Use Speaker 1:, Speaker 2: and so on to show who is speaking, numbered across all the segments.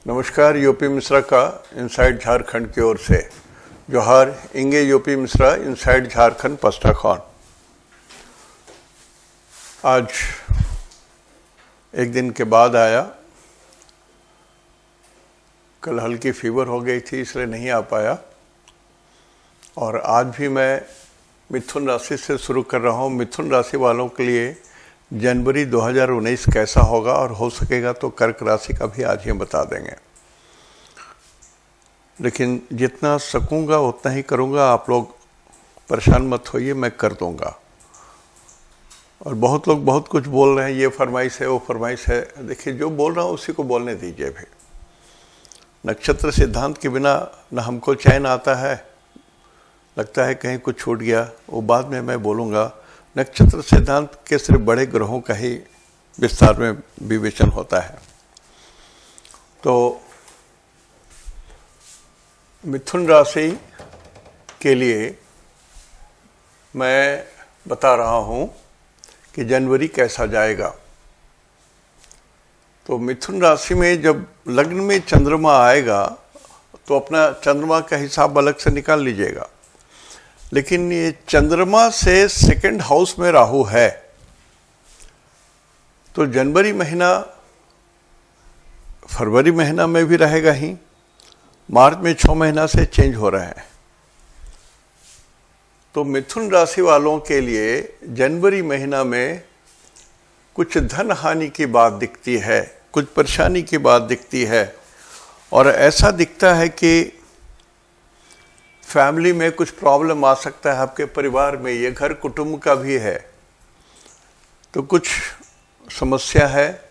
Speaker 1: नमस्कार। यूपी मिश्रा का इनसाइड झारखंड की ओर से जोहार। इंगे यूपी मिश्रा इनसाइड झारखंड पस्टाखौन। आज एक दिन के बाद आया। कल हल्की फीवर हो गई थी इसलिए नहीं आ पाया, और आज भी मैं मिथुन राशि से शुरू कर रहा हूँ। मिथुन राशि वालों के लिए जनवरी 2019 कैसा होगा, और हो सकेगा तो कर्क राशि का भी आज ही बता देंगे। लेकिन जितना सकूंगा उतना ही करूंगा, आप लोग परेशान मत होइए, मैं कर दूंगा। और बहुत लोग बहुत कुछ बोल रहे हैं, ये फरमाइश है वो फरमाइश है। देखिए, जो बोल रहा हूँ उसी को बोलने दीजिए। भी नक्षत्र सिद्धांत के बिना न हमको चैन आता है, लगता है कहीं कुछ छूट गया, वो बाद में मैं बोलूँगा। नक्षत्र सिद्धांत के सिर्फ बड़े ग्रहों का ही विस्तार में विवेचन होता है। तो मिथुन राशि के लिए मैं बता रहा हूं कि जनवरी कैसा जाएगा। तो मिथुन राशि में जब लग्न में चंद्रमा आएगा तो अपना चंद्रमा का हिसाब अलग से निकाल लीजिएगा। लेकिन ये चंद्रमा से सेकंड हाउस में राहु है, तो जनवरी महीना फरवरी महीना में भी रहेगा ही, मार्च में 6 महीना से चेंज हो रहा है। तो मिथुन राशि वालों के लिए जनवरी महीना में कुछ धन हानि की बात दिखती है, कुछ परेशानी की बात दिखती है, और ऐसा दिखता है कि फैमिली में कुछ प्रॉब्लम आ सकता है। आपके परिवार में, ये घर कुटुंब का भी है, तो कुछ समस्या है।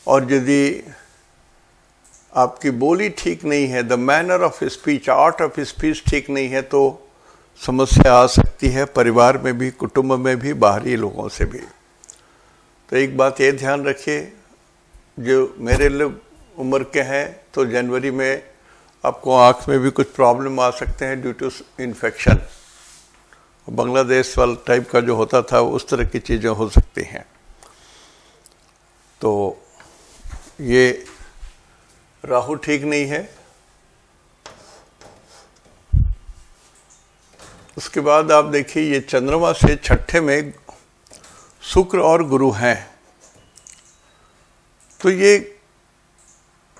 Speaker 1: और यदि आपकी बोली ठीक नहीं है, the manner of speech, art of speech ठीक नहीं है, तो समस्या आ सकती है, परिवार में भी, कुटुंब में भी, बाहरी लोगों से भी। तो एक बात ये ध्यान रखिए, जो मेरे लोग उम्र के हैं तो जनवरी में आपको आँख में भी कुछ प्रॉब्लम आ सकते हैं ड्यू टू इन्फेक्शन। बांग्लादेश वाला टाइप का जो होता था उस तरह की चीज़ें हो सकती हैं। तो ये राहु ठीक नहीं है। उसके बाद आप देखिए, ये चंद्रमा से छठे में शुक्र और गुरु हैं। तो ये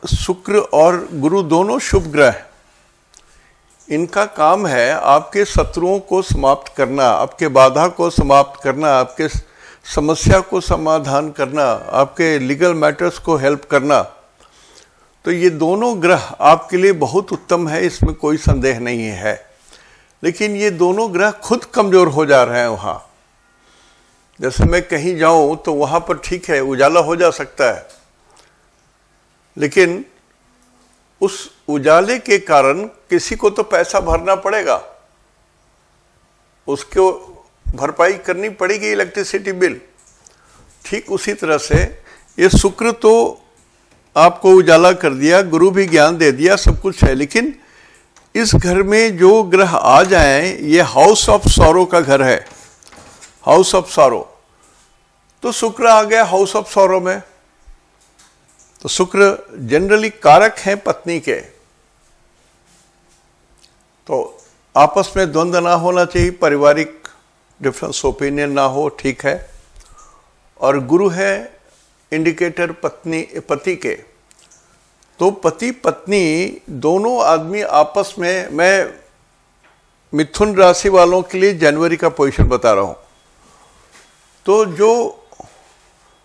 Speaker 1: शुक्र और गुरु दोनों शुभ ग्रह, इनका काम है आपके शत्रुओं को समाप्त करना, आपके बाधा को समाप्त करना, आपके समस्या को समाधान करना, आपके लीगल मैटर्स को हेल्प करना। तो ये दोनों ग्रह आपके लिए बहुत उत्तम है, इसमें कोई संदेह नहीं है। लेकिन ये दोनों ग्रह खुद कमजोर हो जा रहे हैं वहाँ। जैसे मैं कहीं जाऊं तो वहाँ पर ठीक है, उजाला हो जा सकता है, लेकिन उस उजाले के कारण किसी को तो पैसा भरना पड़ेगा, उसको भरपाई करनी पड़ेगी, इलेक्ट्रिसिटी बिल। ठीक उसी तरह से ये शुक्र तो आपको उजाला कर दिया, गुरु भी ज्ञान दे दिया, सब कुछ है। लेकिन इस घर में जो ग्रह आ जाएं, ये हाउस ऑफ सॉरो का घर है, हाउस ऑफ सॉरो। तो शुक्र आ गया हाउस ऑफ सॉरो में। तो शुक्र जनरली कारक हैं पत्नी के, तो आपस में द्वंद्व ना होना चाहिए, पारिवारिक डिफरेंस ओपिनियन ना हो, ठीक है। और गुरु है इंडिकेटर पति के, तो पति पत्नी दोनों आदमी आपस में, मैं मिथुन राशि वालों के लिए जनवरी का पोजीशन बता रहा हूं। तो जो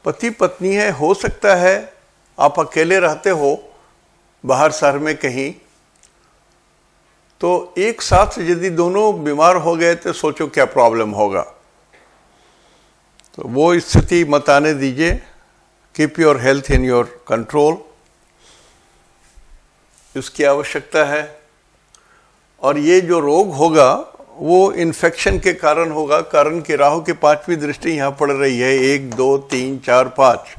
Speaker 1: पति पत्नी है, हो सकता है आप अकेले रहते हो बाहर शहर में कहीं, तो एक साथ यदि दोनों बीमार हो गए तो सोचो क्या प्रॉब्लम होगा। तो वो स्थिति मत आने दीजिए। Keep your health in your control, इसकी आवश्यकता है। और ये जो रोग होगा वो इन्फेक्शन के कारण होगा, कारण कि राहु की 5वीं दृष्टि यहां पड़ रही है, 1 2 3 4 5।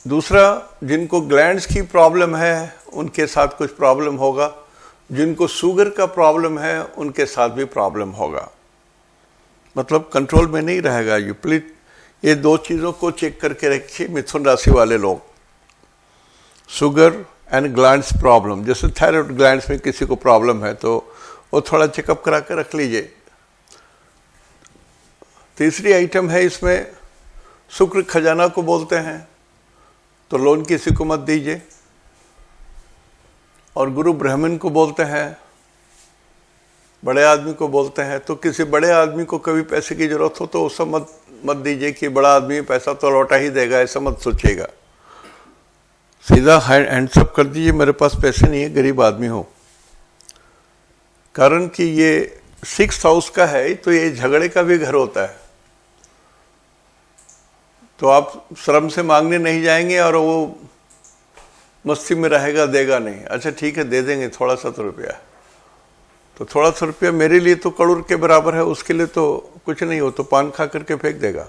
Speaker 1: दूसरा, जिनको ग्लैंड्स की प्रॉब्लम है उनके साथ कुछ प्रॉब्लम होगा, जिनको शुगर का प्रॉब्लम है उनके साथ भी प्रॉब्लम होगा, मतलब कंट्रोल में नहीं रहेगा। ये दो चीज़ों को चेक करके रखिए मिथुन राशि वाले लोग। शुगर एंड ग्लैंड्स प्रॉब्लम, जैसे थायराइड ग्लैंड्स में किसी को प्रॉब्लम है तो वो थोड़ा चेकअप करा कर रख लीजिए। तीसरी आइटम है इसमें, शुक्र खजाना को बोलते हैं, तो लोन किसी को मत दीजिए। और गुरु ब्राह्मण को बोलते हैं, बड़े आदमी को बोलते हैं, तो किसी बड़े आदमी को कभी पैसे की जरूरत हो तो उससे मत दीजिए कि बड़ा आदमी पैसा तो लौटा ही देगा, ऐसा मत सोचिएगा। सीधा हैंड्स अप कर दीजिए, मेरे पास पैसे नहीं है, गरीब आदमी हो। कारण कि ये 6th हाउस का है तो ये झगड़े का भी घर होता है, तो आप श्रम से मांगने नहीं जाएंगे और वो मस्ती में रहेगा, देगा नहीं। अच्छा ठीक है दे देंगे थोड़ा सा तो रुपया, तो थोड़ा सा रुपया मेरे लिए तो करोड़ के बराबर है, उसके लिए तो कुछ नहीं हो, तो पान खा करके फेंक देगा।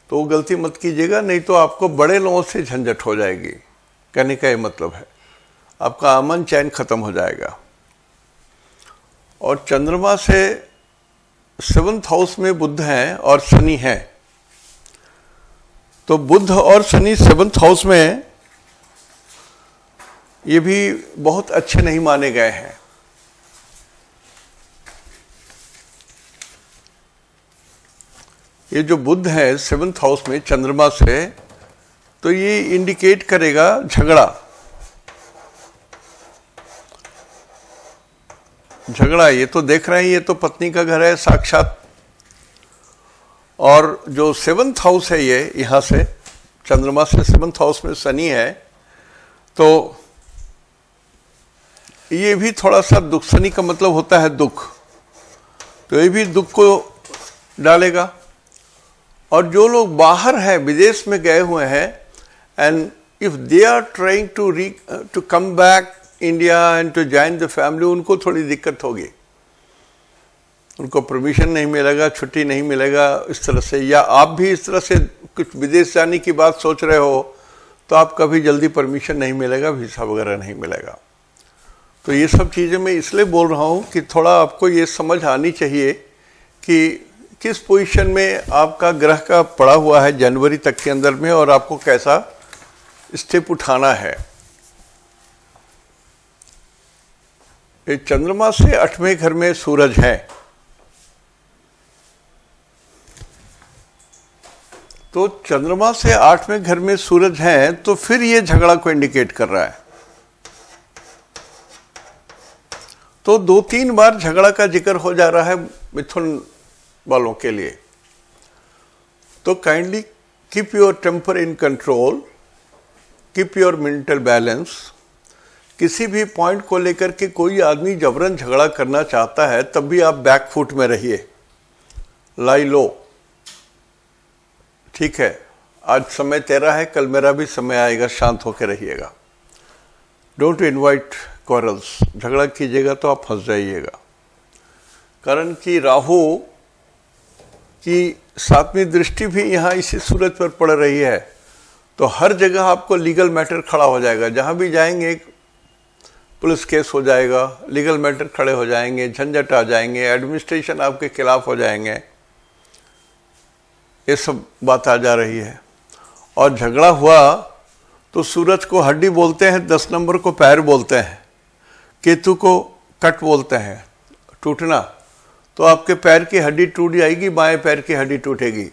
Speaker 1: तो वो गलती मत कीजिएगा, नहीं तो आपको बड़े लोगों से झंझट हो जाएगी। कहने का ये मतलब है आपका अमन चैन खत्म हो जाएगा। और चंद्रमा से 7th हाउस में बुध हैं और शनि है, तो बुध और शनि 7th हाउस में ये भी बहुत अच्छे नहीं माने गए हैं। ये जो बुध है 7th हाउस में चंद्रमा से, तो ये इंडिकेट करेगा झगड़ा। ये तो देख रहे हैं, ये तो पत्नी का घर है साक्षात। और जो 7th हाउस है, ये यहां से चंद्रमा से 7th हाउस में शनि है, तो ये भी थोड़ा सा दुख, शनि का मतलब होता है दुख, तो ये भी दुख को डालेगा। और जो लोग बाहर हैं, विदेश में गए हुए हैं, and if they are trying to come back India and to join the family, उनको थोड़ी दिक्कत होगी, उनको परमिशन नहीं मिलेगा, छुट्टी नहीं मिलेगा इस तरह से। या आप भी इस तरह से कुछ विदेश जाने की बात सोच रहे हो तो आपका भी जल्दी परमिशन नहीं मिलेगा, वीसा वगैरह नहीं मिलेगा। तो ये सब चीज़ें मैं इसलिए बोल रहा हूँ कि थोड़ा आपको ये समझ आनी चाहिए कि किस पोजीशन में आपका ग्रह का पड़ा हुआ है जनवरी तक के अंदर में, और आपको कैसा स्टेप उठाना है। ये चंद्रमा से 8वें घर में सूरज है, तो चंद्रमा से 8वें घर में सूरज है, तो फिर ये झगड़ा को इंडिकेट कर रहा है। तो 2-3 बार झगड़ा का जिक्र हो जा रहा है मिथुन वालों के लिए। तो kindly keep your temper in control, keep your mental balance. किसी भी पॉइंट को लेकर के कोई आदमी जबरन झगड़ा करना चाहता है, तब भी आप बैक फुट में रहिए, लाई लो। ठीक है, आज समय तेरा है, कल मेरा भी समय आएगा, शांत होकर रहिएगा। डोंट इनवाइट क्वारल्स, झगड़ा कीजिएगा तो आप फंस जाइएगा। कारण कि राहु की 7वीं दृष्टि भी यहाँ इसी सूरज पर पड़ रही है, तो हर जगह आपको लीगल मैटर खड़ा हो जाएगा। जहाँ भी जाएंगे पुलिस केस हो जाएगा, लीगल मैटर खड़े हो जाएंगे, झंझट आ जाएंगे, एडमिनिस्ट्रेशन आपके खिलाफ हो जाएंगे, ये सब बात आ जा रही है। और झगड़ा हुआ तो सूरज को हड्डी बोलते हैं, 10 नंबर को पैर बोलते हैं, केतु को कट बोलते हैं, टूटना। तो आपके पैर की हड्डी टूट जाएगी, बाएं पैर की हड्डी टूटेगी।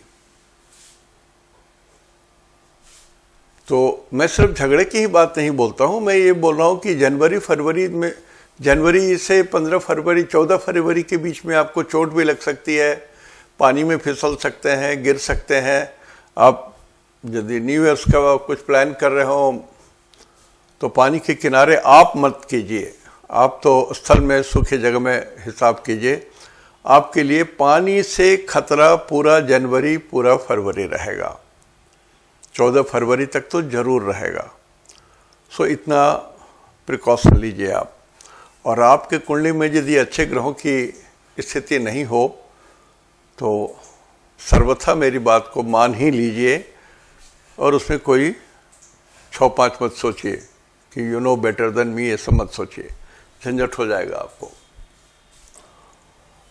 Speaker 1: तो मैं सिर्फ झगड़े की ही बात नहीं बोलता हूं, मैं ये बोल रहा हूं कि जनवरी से 15 फरवरी 14 फरवरी के बीच में आपको चोट भी लग सकती है, पानी में फिसल सकते हैं, गिर सकते हैं। आप यदि न्यू ईयर्स का कुछ प्लान कर रहे हो तो पानी के किनारे आप मत कीजिए, आप तो स्थल में सूखे जगह में हिसाब कीजिए। आपके लिए पानी से खतरा पूरा जनवरी पूरा फरवरी रहेगा, 14 फरवरी तक तो जरूर रहेगा। सो इतना प्रिकॉशन लीजिए आप। और आपके कुंडली में यदि अच्छे ग्रहों की स्थिति नहीं हो तो सर्वथा मेरी बात को मान ही लीजिए, और उसमें कोई 6-5 मत सोचिए कि you know better than me, ऐसा मत सोचिए, झंझट हो जाएगा आपको।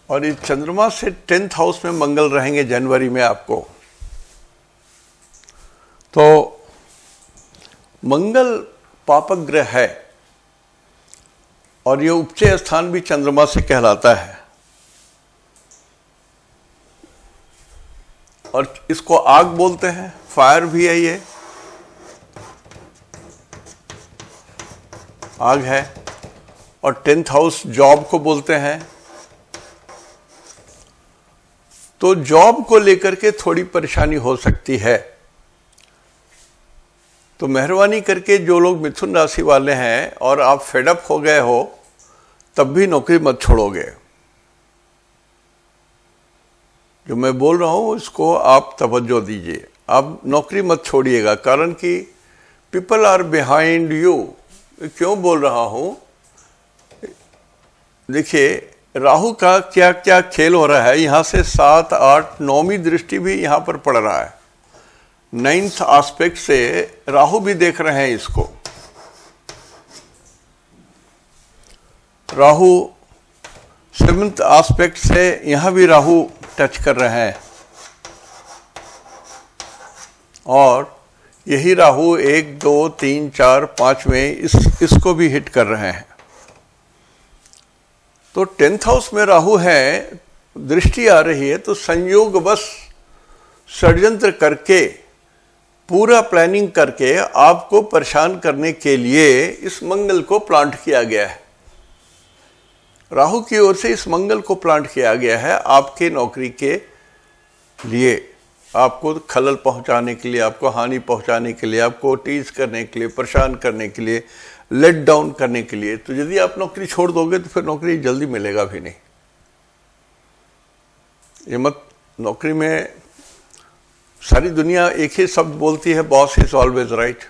Speaker 1: और इस चंद्रमा से 10th हाउस में मंगल रहेंगे जनवरी में आपको, तो मंगल पापक ग्रह है और ये उपचय स्थान भी चंद्रमा से कहलाता है, और इसको आग बोलते हैं, फायर भी है, ये आग है। और 10th हाउस जॉब को बोलते हैं। तो जॉब को लेकर के थोड़ी परेशानी हो सकती है। तो मेहरबानी करके जो लोग मिथुन राशि वाले हैं और आप फेडअप हो गए हो, तब भी नौकरी मत छोड़ोगे। जो मैं बोल रहा हूं इसको आप तवज्जो दीजिए। आप नौकरी मत छोड़िएगा, कारण कि पीपल आर बिहाइंड यू। क्यों बोल रहा हूं? देखिए राहु का क्या क्या खेल हो रहा है। यहां से 7, 8, 9वीं दृष्टि भी यहां पर पड़ रहा है। 9th एस्पेक्ट से राहु भी देख रहे हैं इसको। राहु 7th एस्पेक्ट से यहां भी राहु टच कर रहे हैं, और यही राहु 1, 2, 3, 4, 5 में इसको भी हिट कर रहे हैं। तो 10th हाउस में राहु है, दृष्टि आ रही है, तो संयोग बस षड्यंत्र करके, पूरा प्लानिंग करके आपको परेशान करने के लिए इस मंगल को प्लांट किया गया है। राहु की ओर से इस मंगल को प्लांट किया गया है आपके नौकरी के लिए, आपको खलल पहुंचाने के लिए, आपको हानि पहुंचाने के लिए, आपको टीज करने के लिए, परेशान करने के लिए, लेट डाउन करने के लिए। तो यदि आप नौकरी छोड़ दोगे तो फिर नौकरी जल्दी मिलेगा भी नहीं। ये मत, नौकरी में सारी दुनिया एक ही शब्द बोलती है, बॉस इज ऑलवेज राइट।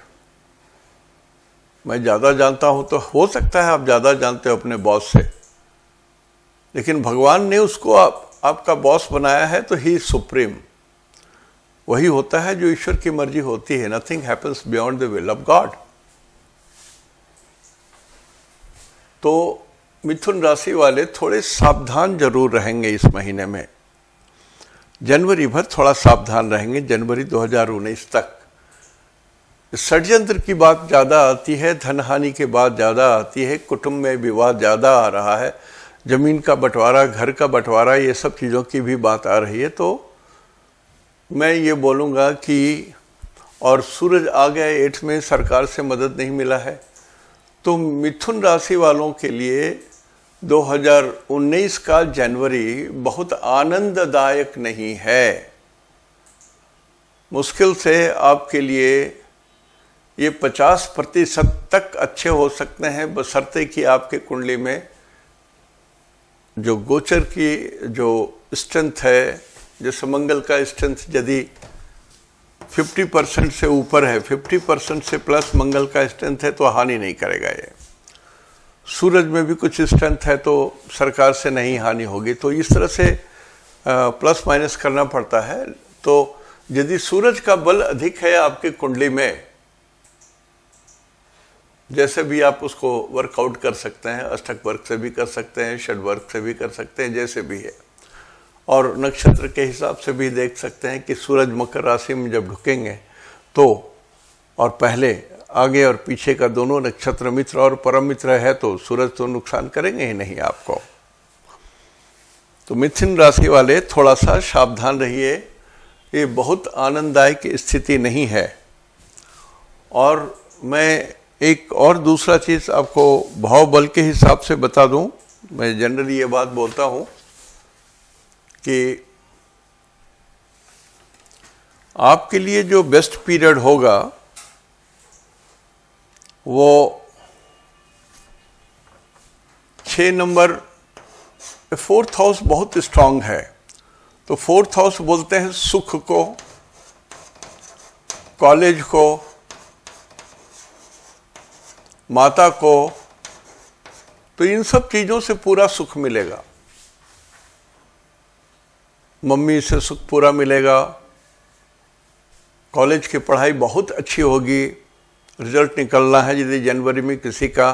Speaker 1: मैं ज्यादा जानता हूं, तो हो सकता है आप ज्यादा जानते हो अपने बॉस से, लेकिन भगवान ने उसको आपका बॉस बनाया है, तो ही सुप्रीम। वही होता है जो ईश्वर की मर्जी होती है। Nothing happens beyond the will of God. तो मिथुन राशि वाले थोड़े सावधान जरूर रहेंगे इस महीने में। जनवरी भर थोड़ा सावधान रहेंगे, जनवरी 2019 तक। षड्यंत्र की बात ज्यादा आती है, धनहानि की बात ज्यादा आती है, कुटुंब में विवाद ज्यादा आ रहा है, जमीन का बंटवारा, घर का बंटवारा, ये सब चीजों की भी बात आ रही है। तो मैं ये बोलूँगा कि, और सूरज आ गया 8 में, सरकार से मदद नहीं मिला है, तो मिथुन राशि वालों के लिए 2019 का जनवरी बहुत आनंददायक नहीं है। मुश्किल से आपके लिए ये 50% तक अच्छे हो सकते हैं, बशर्ते कि आपके कुंडली में जो गोचर की जो स्ट्रेंथ है, जैसे मंगल का स्ट्रेंथ यदि 50% से ऊपर है, 50% से प्लस मंगल का स्ट्रेंथ है, तो हानि नहीं करेगा ये। सूरज में भी कुछ स्ट्रेंथ है, तो सरकार से नहीं हानि होगी। तो इस तरह से प्लस माइनस करना पड़ता है। तो यदि सूरज का बल अधिक है आपके कुंडली में, जैसे भी आप उसको वर्कआउट कर सकते हैं, अष्टक वर्क से भी कर सकते हैं, षड वर्क से भी कर सकते हैं, जैसे भी है, और नक्षत्र के हिसाब से भी देख सकते हैं कि सूरज मकर राशि में जब ढुकेंगे तो, और पहले आगे और पीछे का दोनों नक्षत्र मित्र और परम मित्र है, तो सूरज तो नुकसान करेंगे ही नहीं आपको। तो मिथुन राशि वाले थोड़ा सा सावधान रहिए, ये बहुत आनंददायक स्थिति नहीं है। और मैं एक और दूसरा चीज आपको भाव बल के हिसाब से बता दूं। मैं जनरली ये बात बोलता हूं कि आपके लिए जो बेस्ट पीरियड होगा वो 6 नंबर, 4th हाउस बहुत स्ट्रांग है। तो 4th हाउस बोलते हैं सुख को, कॉलेज को, माता को। तो इन सब चीजों से पूरा सुख मिलेगा। मम्मी से सुख पूरा मिलेगा, कॉलेज की पढ़ाई बहुत अच्छी होगी, रिजल्ट निकलना है, यदि जनवरी में किसी का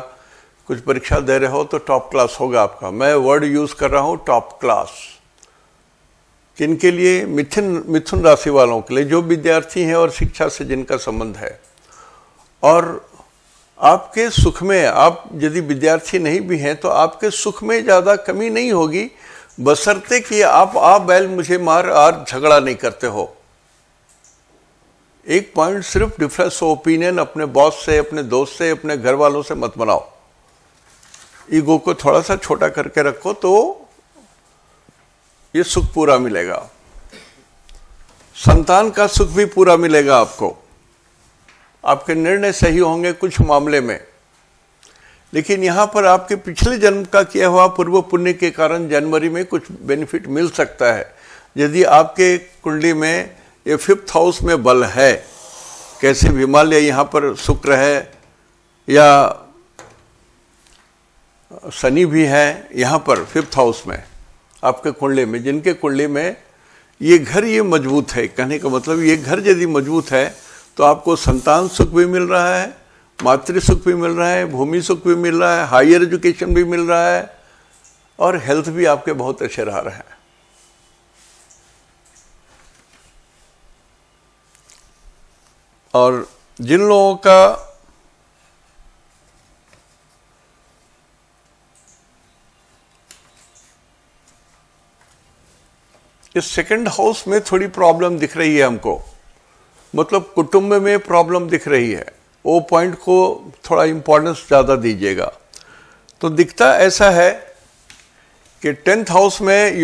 Speaker 1: कुछ परीक्षा दे रहे हो तो टॉप क्लास होगा आपका। मैं वर्ड यूज कर रहा हूं टॉप क्लास। किनके लिए? मिथुन राशि वालों के लिए, जो विद्यार्थी हैं और शिक्षा से जिनका संबंध है। और आपके सुख में, आप यदि विद्यार्थी नहीं भी हैं तो आपके सुख में ज़्यादा कमी नहीं होगी, बशर्ते कि आप बैल मुझे मार और झगड़ा नहीं करते हो। एक पॉइंट सिर्फ डिफरेंस ऑफ ओपिनियन अपने बॉस से, अपने दोस्त से, अपने घर वालों से मत बनाओ। ईगो को थोड़ा सा छोटा करके रखो तो ये सुख पूरा मिलेगा। संतान का सुख भी पूरा मिलेगा आपको। आपके निर्णय सही होंगे कुछ मामले में, लेकिन यहां पर आपके पिछले जन्म का किया हुआ पूर्व पुण्य के कारण जनवरी में कुछ बेनिफिट मिल सकता है। यदि आपके कुंडली में ये 5th हाउस में बल है, कैसे भी मान लिया यहाँ पर शुक्र है या शनि भी है, यहाँ पर 5th हाउस में आपके कुंडली में, जिनके कुंडली में ये घर ये मजबूत है, कहने का मतलब ये घर यदि मजबूत है तो आपको संतान सुख भी मिल रहा है, मातृ सुख भी मिल रहा है, भूमि सुख भी मिल रहा है, हायर एजुकेशन भी मिल रहा है, और हेल्थ भी आपके बहुत अच्छे रह रहे हैं। और जिन लोगों का इस सेकंड हाउस में थोड़ी प्रॉब्लम दिख रही है हमको, मतलब कुटुंब में प्रॉब्लम दिख रही है, वो पॉइंट को थोड़ा इंपॉर्टेंस ज़्यादा दीजिएगा। तो दिखता ऐसा है कि 10th हाउस में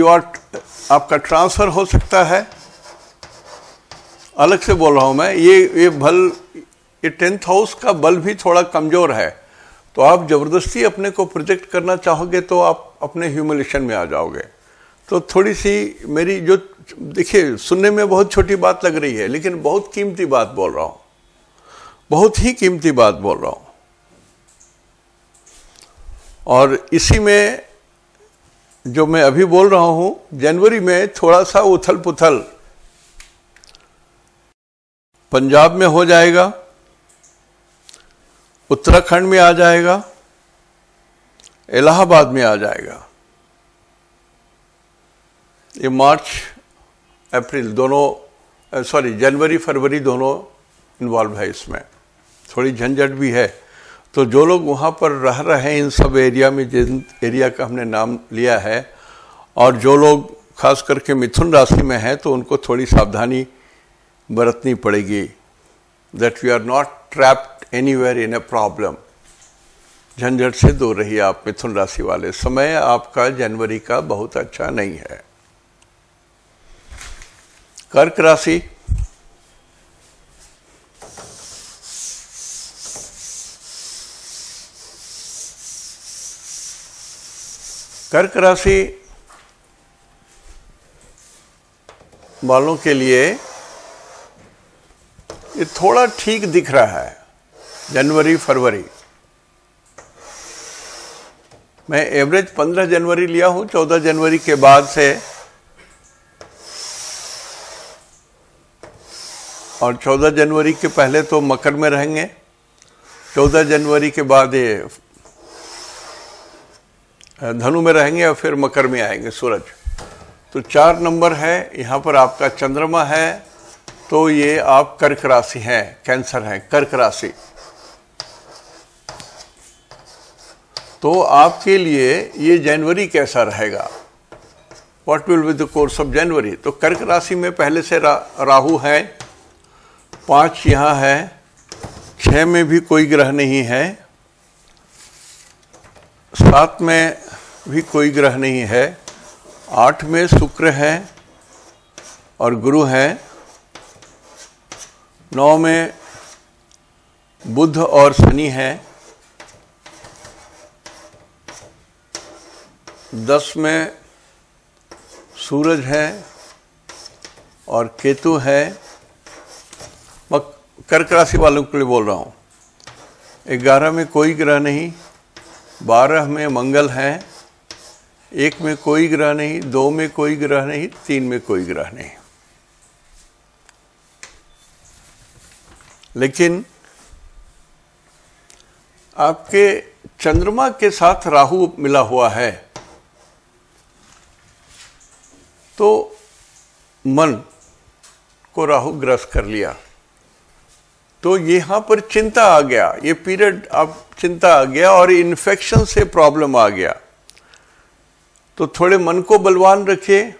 Speaker 1: आपका ट्रांसफ़र हो सकता है। अलग से बोल रहा हूँ मैं, ये 10th हाउस का बल भी थोड़ा कमज़ोर है, तो आप ज़बरदस्ती अपने को प्रोजेक्ट करना चाहोगे तो आप अपने ह्यूमिलेशन में आ जाओगे। तो थोड़ी सी मेरी जो, देखिए सुनने में बहुत छोटी बात लग रही है, लेकिन बहुत कीमती बात बोल रहा हूँ, बहुत ही कीमती बात बोल रहा हूँ। और इसी में जो मैं अभी बोल रहा हूँ, जनवरी में थोड़ा सा उथल पुथल पंजाब में हो जाएगा, उत्तराखंड में आ जाएगा, इलाहाबाद में आ जाएगा। ये मार्च अप्रैल दोनों, जनवरी फरवरी दोनों इन्वॉल्व है इसमें, थोड़ी झंझट भी है। तो जो लोग वहाँ पर रह रहे हैं इन सब एरिया में, जिन एरिया का हमने नाम लिया है, और जो लोग खास करके मिथुन राशि में हैं, तो उनको थोड़ी सावधानी बरतनी पड़ेगी, that we are not trapped anywhere in a problem. झंझट से दूर रहिए आप मिथुन राशि वाले। समय आपका जनवरी का बहुत अच्छा नहीं है। कर्क राशि, कर्क राशि वालों के लिए ये थोड़ा ठीक दिख रहा है जनवरी फरवरी। मैं एवरेज 15 जनवरी लिया हूं, 14 जनवरी के बाद से, और 14 जनवरी के पहले तो मकर में रहेंगे, 14 जनवरी के बाद ये धनु में रहेंगे और फिर मकर में आएंगे सूरज। तो 4 नंबर है, यहाँ पर आपका चंद्रमा है, तो ये आप कर्क राशि हैं, कैंसर हैं, कर्क राशि। तो आपके लिए ये जनवरी कैसा रहेगा? What will be the course of January? तो कर्क राशि में पहले से राहु है, 5 यहाँ है, 6 में भी कोई ग्रह नहीं है, 7 में भी कोई ग्रह नहीं है, 8 में शुक्र है और गुरु है, 9 में बुध और शनि है, 10 में सूरज है और केतु है। मैं कर्क राशि वालों के लिए बोल रहा हूँ। 11 में कोई ग्रह नहीं, 12 में मंगल है, 1 में कोई ग्रह नहीं, 2 में कोई ग्रह नहीं, 3 में कोई ग्रह नहीं। लेकिन आपके चंद्रमा के साथ राहु मिला हुआ है, तो मन को राहु ग्रस्त कर लिया, तो यहाँ पर चिंता आ गया, ये पीरियड अब चिंता आ गया और इन्फेक्शन से प्रॉब्लम आ गया। तो थोड़े मन को बलवान रखिए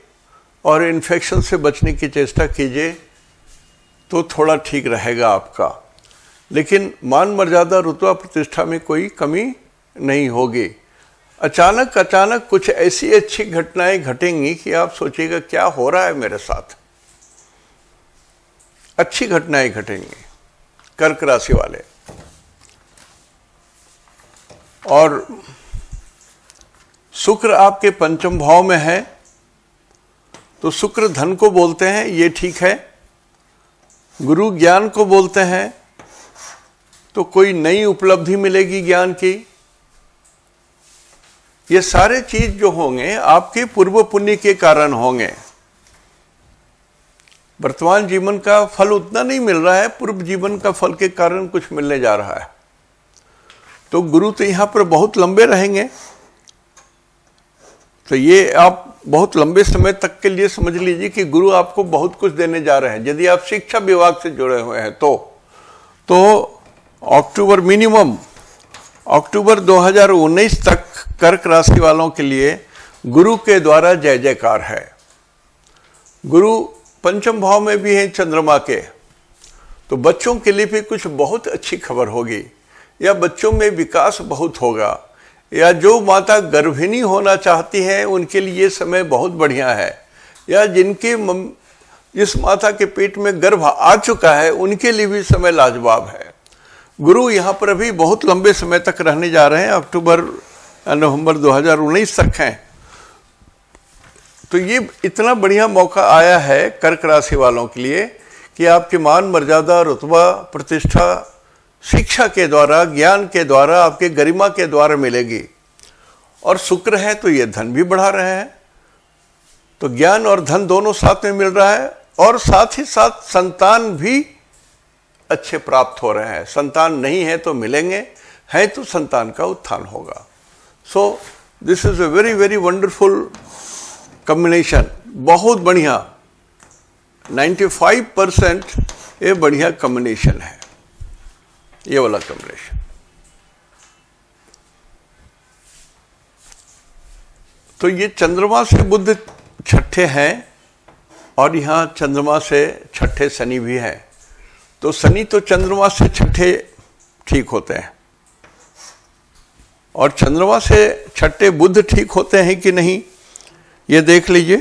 Speaker 1: और इन्फेक्शन से बचने की चेष्टा कीजिए, तो थोड़ा ठीक रहेगा आपका। लेकिन मान मर्यादा रुतबा प्रतिष्ठा में कोई कमी नहीं होगी। अचानक कुछ ऐसी अच्छी घटनाएं घटेंगी कि आप सोचिएगा क्या हो रहा है मेरे साथ। अच्छी घटनाएं घटेंगी कर्क राशि वाले। और शुक्र आपके पंचम भाव में है, तो शुक्र धन को बोलते हैं, ये ठीक है। गुरु ज्ञान को बोलते हैं, तो कोई नई उपलब्धि मिलेगी ज्ञान की। ये सारे चीज जो होंगे आपके पूर्व पुण्य के कारण होंगे। वर्तमान जीवन का फल उतना नहीं मिल रहा है, पूर्व जीवन का फल के कारण कुछ मिलने जा रहा है। तो गुरु तो यहां पर बहुत लंबे रहेंगे, तो ये आप बहुत लंबे समय तक के लिए समझ लीजिए कि गुरु आपको बहुत कुछ देने जा रहे हैं। यदि आप शिक्षा विभाग से जुड़े हुए हैं तो अक्टूबर मिनिमम अक्टूबर 2019 तक कर्क राशि वालों के लिए गुरु के द्वारा जय जयकार है। गुरु पंचम भाव में भी है चंद्रमा के, तो बच्चों के लिए भी कुछ बहुत अच्छी खबर होगी, या बच्चों में विकास बहुत होगा, या जो माता गर्भिणी होना चाहती हैं उनके लिए ये समय बहुत बढ़िया है, या जिस माता के पेट में गर्भ आ चुका है उनके लिए भी समय लाजवाब है। गुरु यहाँ पर अभी बहुत लंबे समय तक रहने जा रहे हैं, अक्टूबर नवंबर 2019 तक हैं। तो ये इतना बढ़िया मौका आया है कर्क राशि वालों के लिए कि आपके मान मर्यादा रुतबा प्रतिष्ठा शिक्षा के द्वारा ज्ञान के द्वारा आपके गरिमा के द्वारा मिलेगी। और शुक्र है तो ये धन भी बढ़ा रहे हैं, तो ज्ञान और धन दोनों साथ में मिल रहा है, और साथ ही साथ संतान भी अच्छे प्राप्त हो रहे हैं। संतान नहीं है तो मिलेंगे, है तो संतान का उत्थान होगा। So this is a very very wonderful combination, बहुत बढ़िया। 95% ये बढ़िया कॉम्बिनेशन है, ये वाला कॉम्बिनेशन। तो ये चंद्रमा से बुध छठे हैं, और यहां चंद्रमा से छठे शनि भी है। तो शनि तो चंद्रमा से छठे ठीक होते हैं, और चंद्रमा से छठे बुध ठीक होते हैं कि नहीं ये देख लीजिए।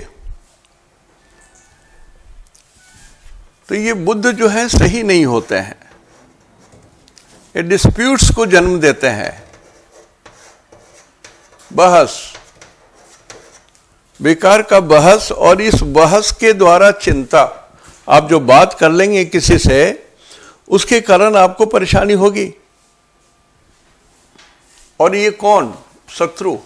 Speaker 1: तो ये बुध जो है सही नहीं होते हैं, ये डिस्प्यूट्स को जन्म देते हैं, बहस, बेकार का बहस, और इस बहस के द्वारा चिंता। आप जो बात कर लेंगे किसी से उसके कारण आपको परेशानी होगी। और ये कौन? शत्रु,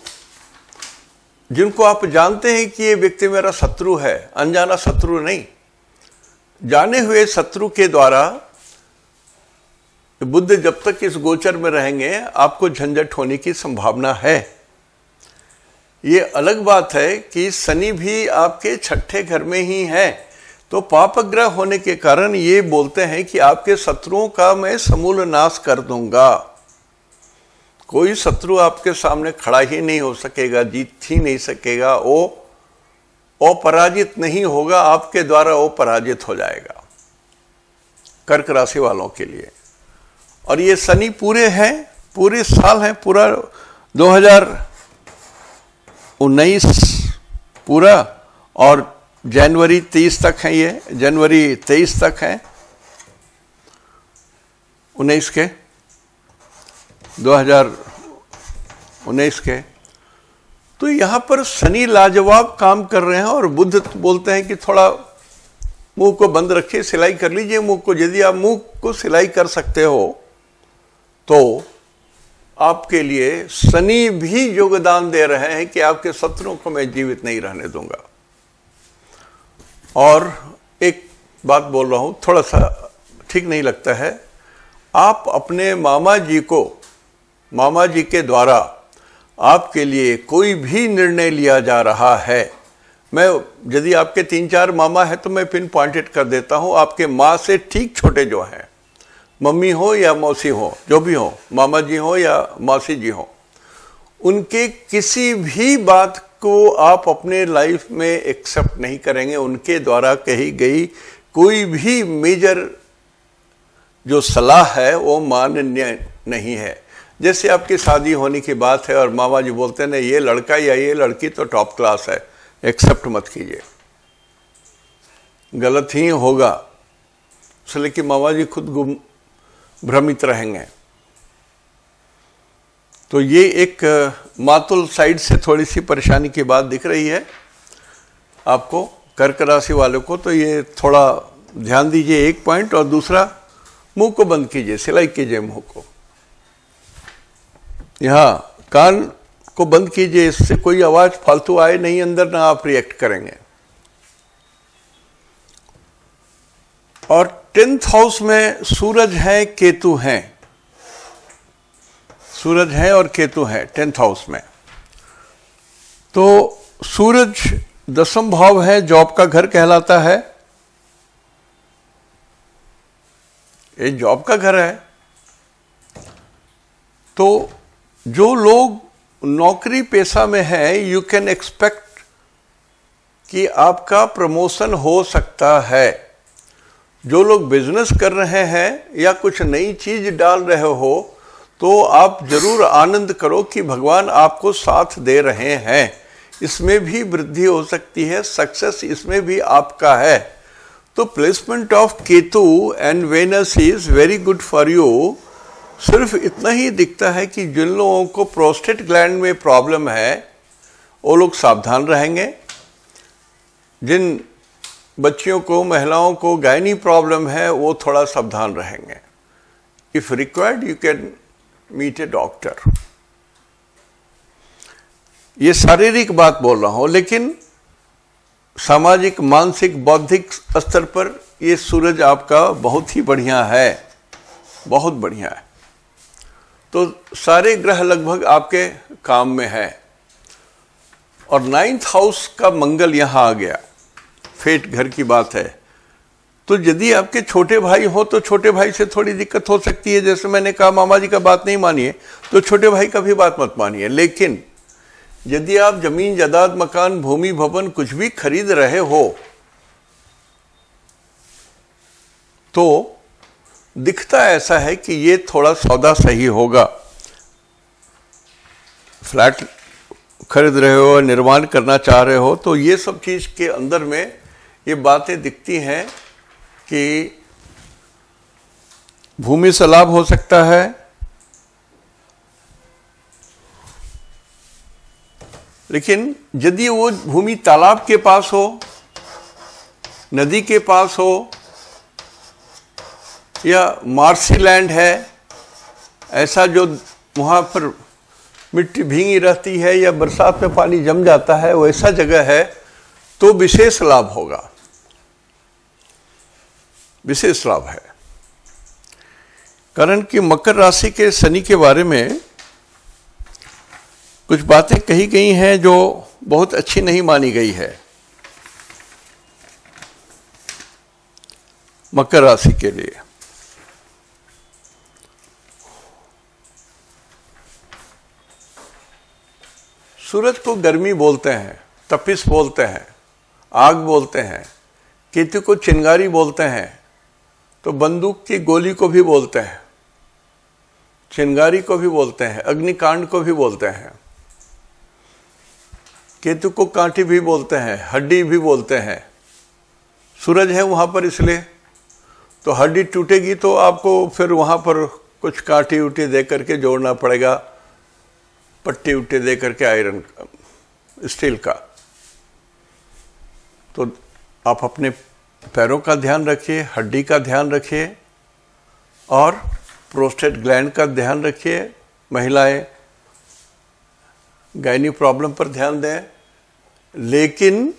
Speaker 1: जिनको आप जानते हैं कि ये व्यक्ति मेरा शत्रु है, अनजाना शत्रु नहीं, जाने हुए शत्रु के द्वारा बुध जब तक इस गोचर में रहेंगे आपको झंझट होने की संभावना है। ये अलग बात है कि शनि भी आपके छठे घर में ही है, तो पापग्रह होने के कारण ये बोलते हैं कि आपके शत्रुओं का मैं समूल नाश कर दूंगा। कोई शत्रु आपके सामने खड़ा ही नहीं हो सकेगा, जीत ही नहीं सकेगा, वो पराजित नहीं होगा, आपके द्वारा वो पराजित हो जाएगा कर्क राशि वालों के लिए। और ये शनि पूरे हैं, पूरे साल हैं, पूरा 2019 पूरा, और जनवरी 23 तक है, ये जनवरी 23 तक है 19 के 2019 के। तो यहां पर शनि लाजवाब काम कर रहे हैं, और बुध बोलते हैं कि थोड़ा मुंह को बंद रखिए, सिलाई कर लीजिए मुंह को। यदि आप मुंह को सिलाई कर सकते हो तो आपके लिए शनि भी योगदान दे रहे हैं कि आपके शत्रुओं को मैं जीवित नहीं रहने दूंगा। और एक बात बोल रहा हूं, थोड़ा सा ठीक नहीं लगता है, आप अपने मामा जी के द्वारा आपके लिए कोई भी निर्णय लिया जा रहा है, मैं यदि आपके 3-4 मामा है तो मैं पिन पॉइंटेड कर देता हूँ। आपके माँ से ठीक छोटे जो हैं, मम्मी हो या मौसी हो, जो भी हो, मामा जी हो या मौसी जी हो, उनके किसी भी बात को आप अपने लाइफ में एक्सेप्ट नहीं करेंगे। उनके द्वारा कही गई कोई भी मेजर जो सलाह है वो मान्य नहीं है। जैसे आपकी शादी होने की बात है और मामा जी बोलते हैं ना ये लड़का या ये लड़की तो टॉप क्लास है, एक्सेप्ट मत कीजिए, गलत ही होगा, इसलिए कि मामा जी खुद भ्रमित रहेंगे। तो ये एक मातुल साइड से थोड़ी सी परेशानी की बात दिख रही है आपको, कर्क राशि वालों को। तो ये थोड़ा ध्यान दीजिए, एक पॉइंट। और दूसरा, मुंह को बंद कीजिए, सिलाई कीजिए मुंह को, यहाँ कान को बंद कीजिए, इससे कोई आवाज फालतू आए नहीं अंदर, ना आप रिएक्ट करेंगे। और 10th हाउस में सूरज है, केतु है, सूरज है और केतु है 10th हाउस में। तो सूरज 10th भाव है, जॉब का घर कहलाता है, ये जॉब का घर है। तो जो लोग नौकरी पेशा में है, यू कैन एक्सपेक्ट कि आपका प्रमोशन हो सकता है। जो लोग बिजनेस कर रहे हैं या कुछ नई चीज डाल रहे हो, तो आप जरूर आनंद करो कि भगवान आपको साथ दे रहे हैं, इसमें भी वृद्धि हो सकती है, सक्सेस इसमें भी आपका है। तो placement of Ketu and Venus is very good for you. सिर्फ इतना ही दिखता है कि जिन लोगों को प्रोस्टेट ग्लैंड में प्रॉब्लम है वो लोग सावधान रहेंगे। जिन बच्चियों को, महिलाओं को गायनी प्रॉब्लम है वो थोड़ा सावधान रहेंगे। If required you can meet a doctor. ये शारीरिक बात बोल रहा हूं, लेकिन सामाजिक, मानसिक, बौद्धिक स्तर पर ये सूरज आपका बहुत ही बढ़िया है, बहुत बढ़िया है। तो सारे ग्रह लगभग आपके काम में है। और 9th हाउस का मंगल यहां आ गया, फेट घर की बात है। तो यदि आपके छोटे भाई हो तो छोटे भाई से थोड़ी दिक्कत हो सकती है। जैसे मैंने कहा, मामा जी का बात नहीं मानिए तो छोटे भाई का भी बात मत मानिए। लेकिन यदि आप जमीन जायदाद, मकान, भूमि, भवन कुछ भी खरीद रहे हो तो दिखता ऐसा है कि ये थोड़ा सौदा सही होगा। फ्लैट खरीद रहे हो, निर्माण करना चाह रहे हो, तो ये सब चीज के अंदर में ये बातें दिखती हैं कि भूमि से लाभ हो सकता है, लेकिन यदि वो भूमि तालाब के पास हो, नदी के पास हो, या मार्सी लैंड है, ऐसा जो वहाँ पर मिट्टी भींगी रहती है या बरसात में पानी जम जाता है, वैसा जगह है, तो विशेष लाभ होगा, विशेष लाभ है। कारण कि मकर राशि के शनि के बारे में कुछ बातें कही गई हैं जो बहुत अच्छी नहीं मानी गई है मकर राशि के लिए। सूरज को गर्मी बोलते हैं, तपिश बोलते हैं, आग बोलते हैं, केतु को चिंगारी बोलते हैं, तो बंदूक की गोली को भी बोलते हैं, चिंगारी को भी बोलते हैं, अग्निकांड को भी बोलते हैं, केतु को कांटी भी बोलते हैं, हड्डी भी बोलते हैं। सूरज है वहां पर, इसलिए तो हड्डी टूटेगी तो आपको फिर वहां पर कुछ कांटी उटी दे करके जोड़ना पड़ेगा, पट्टी उट्टी दे करके, आयरन स्टील का। तो आप अपने पैरों का ध्यान रखिए, हड्डी का ध्यान रखिए और प्रोस्टेट ग्लैंड का ध्यान रखिए। महिलाएं गायनी प्रॉब्लम पर ध्यान दें। लेकिन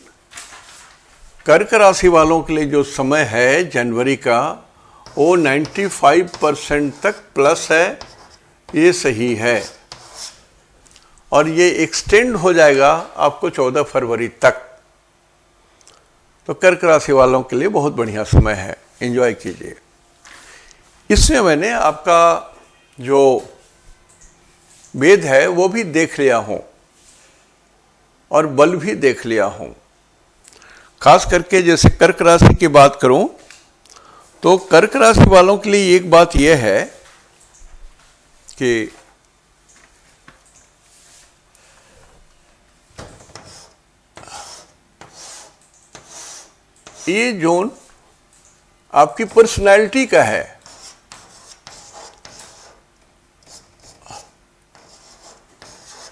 Speaker 1: कर्क राशि वालों के लिए जो समय है जनवरी का, वो 95% तक प्लस है, ये सही है। और ये एक्सटेंड हो जाएगा आपको 14 फरवरी तक। तो कर्क राशि वालों के लिए बहुत बढ़िया समय है, एंजॉय कीजिए। इसमें मैंने आपका जो वेद है वो भी देख लिया हूं और बल भी देख लिया हूं। खास करके जैसे कर्क राशि की बात करूं तो कर्क राशि वालों के लिए एक बात यह है कि ये जोन आपकी पर्सनैलिटी का है।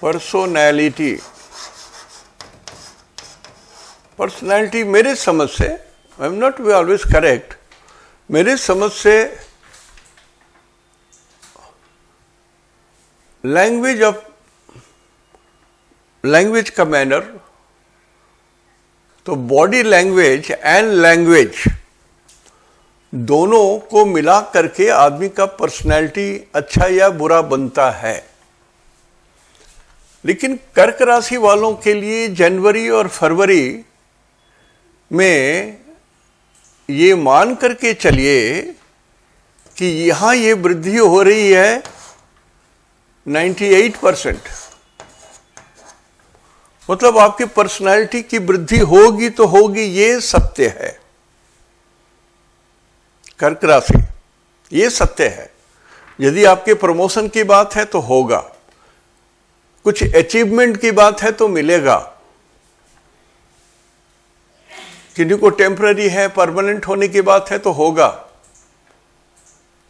Speaker 1: पर्सनैलिटी मेरे समझ से, I am not be always correct, मेरे समझ से लैंग्वेज का मैनर, तो बॉडी लैंग्वेज एंड लैंग्वेज दोनों को मिला करके आदमी का पर्सनैलिटी अच्छा या बुरा बनता है। लेकिन कर्क राशि वालों के लिए जनवरी और फरवरी में ये मान करके चलिए कि यहां ये वृद्धि हो रही है 98%, मतलब आपकी पर्सनालिटी की वृद्धि होगी तो होगी, ये सत्य है। कर्क राशि, ये सत्य है। यदि आपके प्रमोशन की बात है तो होगा, कुछ अचीवमेंट की बात है तो मिलेगा, किन्हीं को टेम्पररी है, परमानेंट होने की बात है तो होगा।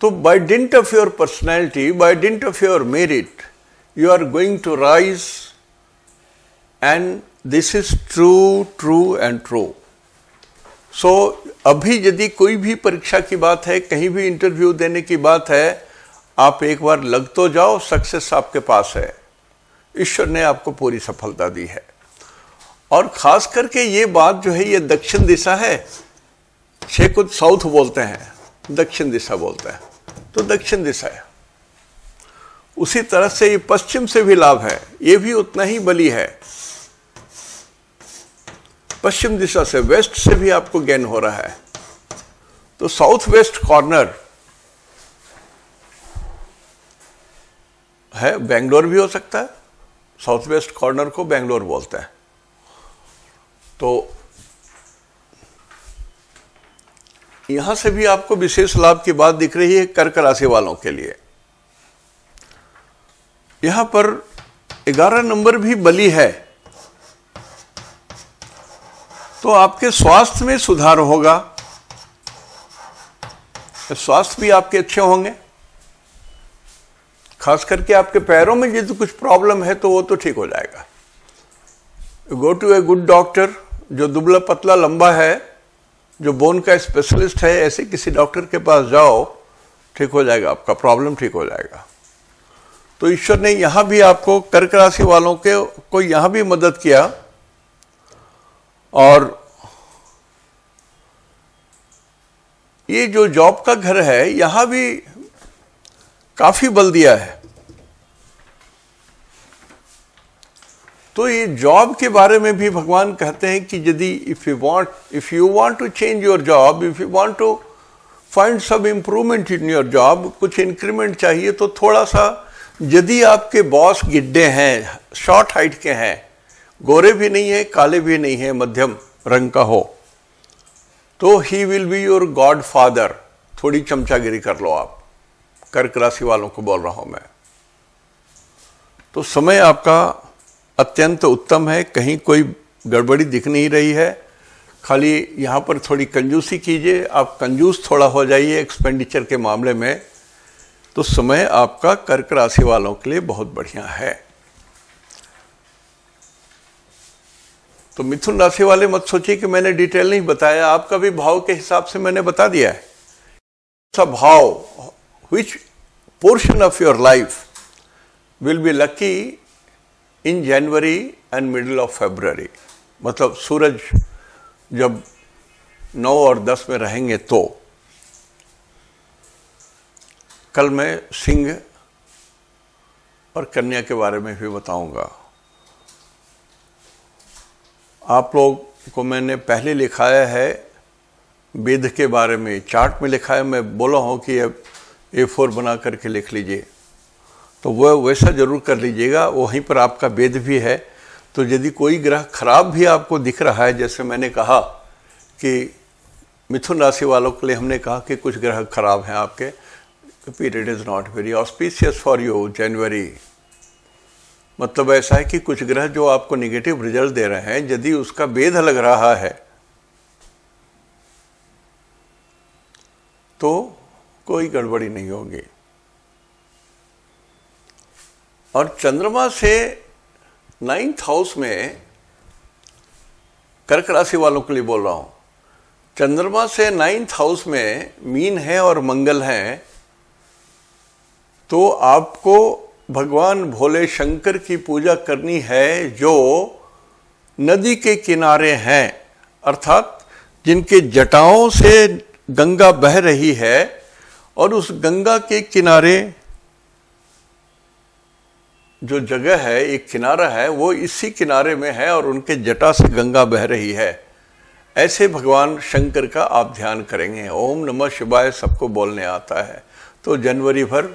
Speaker 1: तो by dint of your personality, by dint of your merit, you are going to rise, and this is true and true. So अभी यदि कोई भी परीक्षा की बात है, कहीं भी इंटरव्यू देने की बात है, आप एक बार लग तो जाओ, सक्सेस आपके पास है। ईश्वर ने आपको पूरी सफलता दी है। और खास करके ये बात जो है, ये दक्षिण दिशा है। कुछ साउथ बोलते हैं, दक्षिण दिशा बोलते हैं, तो दक्षिण दिशा है। उसी तरह से ये पश्चिम से भी लाभ है, ये भी उतना ही बली है। पश्चिम दिशा से, वेस्ट से भी आपको गेन हो रहा है। तो साउथ वेस्ट कॉर्नर है, बेंगलोर भी हो सकता है, साउथ वेस्ट कॉर्नर को बेंगलोर बोलते हैं। तो यहां से भी आपको विशेष लाभ की बात दिख रही है कर्क राशि वालों के लिए। यहां पर 11 नंबर भी बली है, तो आपके स्वास्थ्य में सुधार होगा, स्वास्थ्य भी आपके अच्छे होंगे। खास करके आपके पैरों में यदि कुछ प्रॉब्लम है तो वो तो ठीक हो जाएगा। Go to a good doctor, जो दुबला पतला लंबा है, जो बोन का स्पेशलिस्ट है, ऐसे किसी डॉक्टर के पास जाओ, ठीक हो जाएगा, आपका प्रॉब्लम ठीक हो जाएगा। तो ईश्वर ने यहां भी आपको, कर्क राशि वालों के को यहां भी मदद किया। और ये जो जॉब का घर है, यहां भी काफी बल दिया है। तो ये जॉब के बारे में भी भगवान कहते हैं कि यदि if you want to change your job, if you want to find some improvement in your job, कुछ इंक्रीमेंट चाहिए, तो थोड़ा सा, यदि आपके बॉस गिड्डे हैं, शॉर्ट हाइट के हैं, गोरे भी नहीं है, काले भी नहीं है, मध्यम रंग का हो, तो he will be your God father. थोड़ी चमचागिरी कर लो आप, कर्क राशि वालों को बोल रहा हूं मैं। तो समय आपका अत्यंत उत्तम है, कहीं कोई गड़बड़ी दिख नहीं रही है। खाली यहां पर थोड़ी कंजूसी कीजिए, आप कंजूस थोड़ा हो जाइए एक्सपेंडिचर के मामले में, तो समय आपका कर्क राशि वालों के लिए बहुत बढ़िया है। तो मिथुन राशि वाले मत सोचिए कि मैंने डिटेल नहीं बताया, आपका भी भाव के हिसाब से मैंने बता दिया है। सब भाव, which portion of your life will be lucky in January and middle of February, मतलब सूरज जब 9 और 10 में रहेंगे तो। कल मैं सिंह और कन्या के बारे में भी बताऊंगा। आप लोग को मैंने पहले लिखाया है वेद के बारे में, चार्ट में लिखा है, मैं बोला हूँ कि अब A4 बना करके लिख लीजिए, तो वह वैसा जरूर कर लीजिएगा। वहीं पर आपका वेद भी है। तो यदि कोई ग्रह खराब भी आपको दिख रहा है, जैसे मैंने कहा कि मिथुन राशि वालों के लिए हमने कहा कि कुछ ग्रह खराब हैं आपके, period is not very auspicious for you January. मतलब ऐसा है कि कुछ ग्रह जो आपको निगेटिव रिजल्ट दे रहे हैं, यदि उसका वेद लग रहा है तो कोई गड़बड़ी नहीं होगी। और चंद्रमा से 9th हाउस में, कर्क राशि वालों के लिए बोल रहा हूं, चंद्रमा से 9th हाउस में मीन है और मंगल है, तो आपको भगवान भोले शंकर की पूजा करनी है जो नदी के किनारे हैं, अर्थात जिनके जटाओं से गंगा बह रही है और उस गंगा के किनारे जो जगह है, एक किनारा है, वो इसी किनारे में है और उनके जटा से गंगा बह रही है। ऐसे भगवान शंकर का आप ध्यान करेंगे। ओम नमः शिवाय सबको बोलने आता है। तो जनवरी भर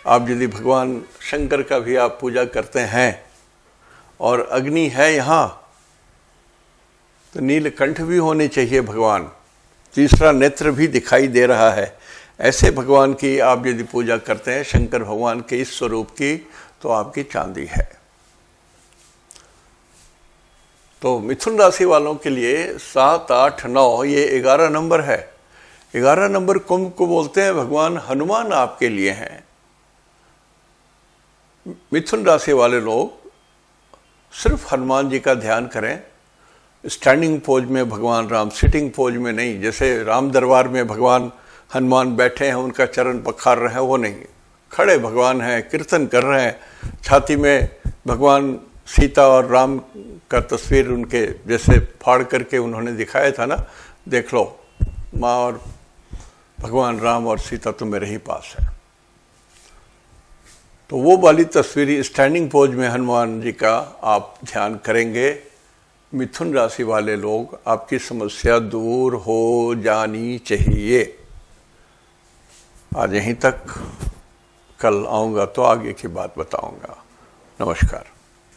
Speaker 1: आप यदि भगवान शंकर का भी आप पूजा करते हैं और अग्नि है यहाँ, तो नीलकंठ भी होने चाहिए भगवान, तीसरा नेत्र भी दिखाई दे रहा है। ऐसे भगवान की आप यदि पूजा करते हैं, शंकर भगवान के इस स्वरूप की, तो आपकी चांदी है। तो मिथुन राशि वालों के लिए 7, 8, 9 ये 11 नंबर है। 11 नंबर कुंभ को बोलते हैं भगवान हनुमान आपके लिए हैं। मिथुन राशि वाले लोग सिर्फ हनुमान जी का ध्यान करें। स्टैंडिंग पोज में भगवान राम, सिटिंग पोज में नहीं। जैसे राम दरबार में भगवान हनुमान बैठे हैं, उनका चरण पखार रहे हैं, वो नहीं। खड़े भगवान हैं, कीर्तन कर रहे हैं। छाती में भगवान सीता और राम का तस्वीर उनके जैसे फाड़ करके उन्होंने दिखाया था ना, देख लो, माँ और भगवान राम और सीता तो मेरे ही पास है। तो वो वाली तस्वीर स्टैंडिंग पोज में हनुमान जी का आप ध्यान करेंगे। मिथुन राशि वाले लोग, आपकी समस्या दूर हो जानी चाहिए। आज यहीं तक, कल आऊँगा तो आगे की बात बताऊँगा। नमस्कार।